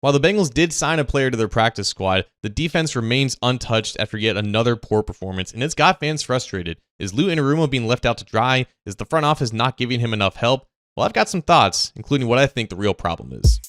While the Bengals did sign a player to their practice squad, the defense remains untouched after yet another poor performance, and it's got fans frustrated. Is Lou Anarumo being left out to dry? Is the front office not giving him enough help? Well, I've got some thoughts, including what I think the real problem is.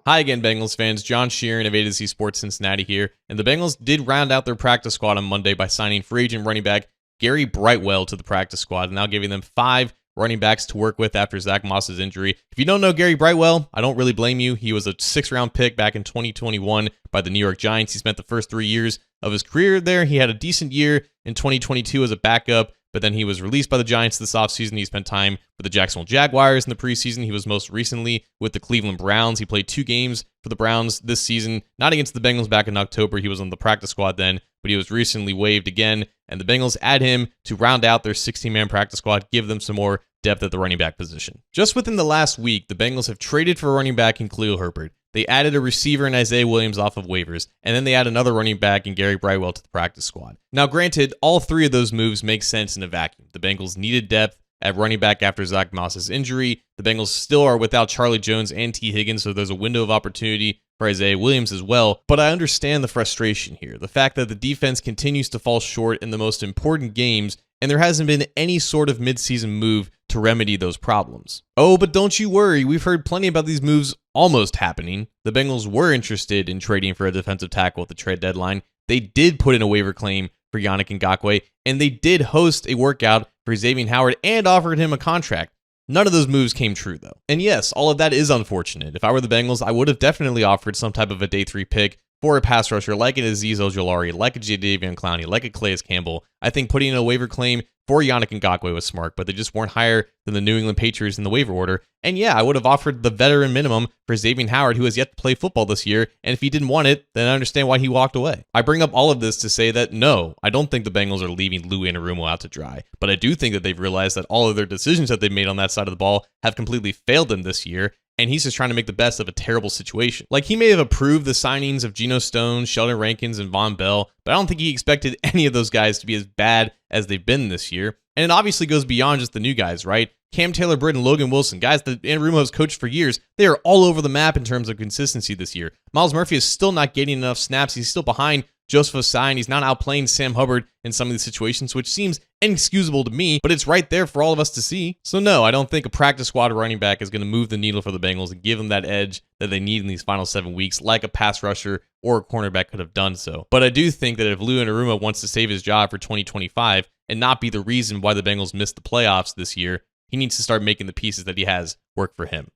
Hi again, Bengals fans. John Sheeran of DC Sports Cincinnati here, and the Bengals did round out their practice squad on Monday by signing free agent running back Gary Brightwell to the practice squad, now giving them 5 running backs to work with after Zach Moss's injury. If you don't know Gary Brightwell, I don't really blame you. He was a 6th-round pick back in 2021 by the New York Giants. He spent the first 3 years of his career there. He had a decent year in 2022 as a backup, but then he was released by the Giants this offseason. He spent time with the Jacksonville Jaguars in the preseason. He was most recently with the Cleveland Browns. He played 2 games for the Browns this season, not against the Bengals back in October. He was on the practice squad then, but he was recently waived again, and the Bengals add him to round out their 16-man practice squad, give them some more depth at the running back position. Just within the last week, the Bengals have traded for a running back in Khalil Herbert. They added a receiver in Isaiah Williams off of waivers, and then they add another running back in Gary Brightwell to the practice squad. Now, granted, all 3 of those moves make sense in a vacuum. The Bengals needed depth at running back after Zach Moss's injury. The Bengals still are without Charlie Jones and T. Higgins, so there's a window of opportunity for Isaiah Williams as well. But I understand the frustration here. The fact that the defense continues to fall short in the most important games, and there hasn't been any sort of midseason move to remedy those problems. Oh, but don't you worry, we've heard plenty about these moves almost happening. The Bengals were interested in trading for a defensive tackle at the trade deadline. They did put in a waiver claim for Yannick Ngakoue, and they did host a workout for Xavier Howard and offered him a contract. None of those moves came true, though. And yes, all of that is unfortunate. If I were the Bengals, I would have definitely offered some type of a day 3 pick for a pass rusher like an Azeez Ojulari, like a Jadeveon Clowney, like a Calais Campbell. I think putting in a waiver claim for Yannick Ngakoue was smart, but they just weren't higher than the New England Patriots in the waiver order. And yeah, I would have offered the veteran minimum for Xavier Howard, who has yet to play football this year, and if he didn't want it, then I understand why he walked away. I bring up all of this to say that no, I don't think the Bengals are leaving Lou Anarumo out to dry, but I do think that they've realized that all of their decisions that they've made on that side of the ball have completely failed them this year, and he's just trying to make the best of a terrible situation. Like, he may have approved the signings of Geno Stone, Sheldon Rankins, and Von Bell, but I don't think he expected any of those guys to be as bad as they've been this year. And it obviously goes beyond just the new guys, right? Cam Taylor-Britt and Logan Wilson, guys that Anarumo has coached for years, they are all over the map in terms of consistency this year. Myles Murphy is still not getting enough snaps. He's still behind Joseph Ossai, and he's not outplaying Sam Hubbard in some of these situations, which seems inexcusable to me, but it's right there for all of us to see. So no, I don't think a practice squad running back is going to move the needle for the Bengals and give them that edge that they need in these final 7 weeks, like a pass rusher or a cornerback could have done so. But I do think that if Lou Anarumo wants to save his job for 2025 and not be the reason why the Bengals missed the playoffs this year, he needs to start making the pieces that he has work for him.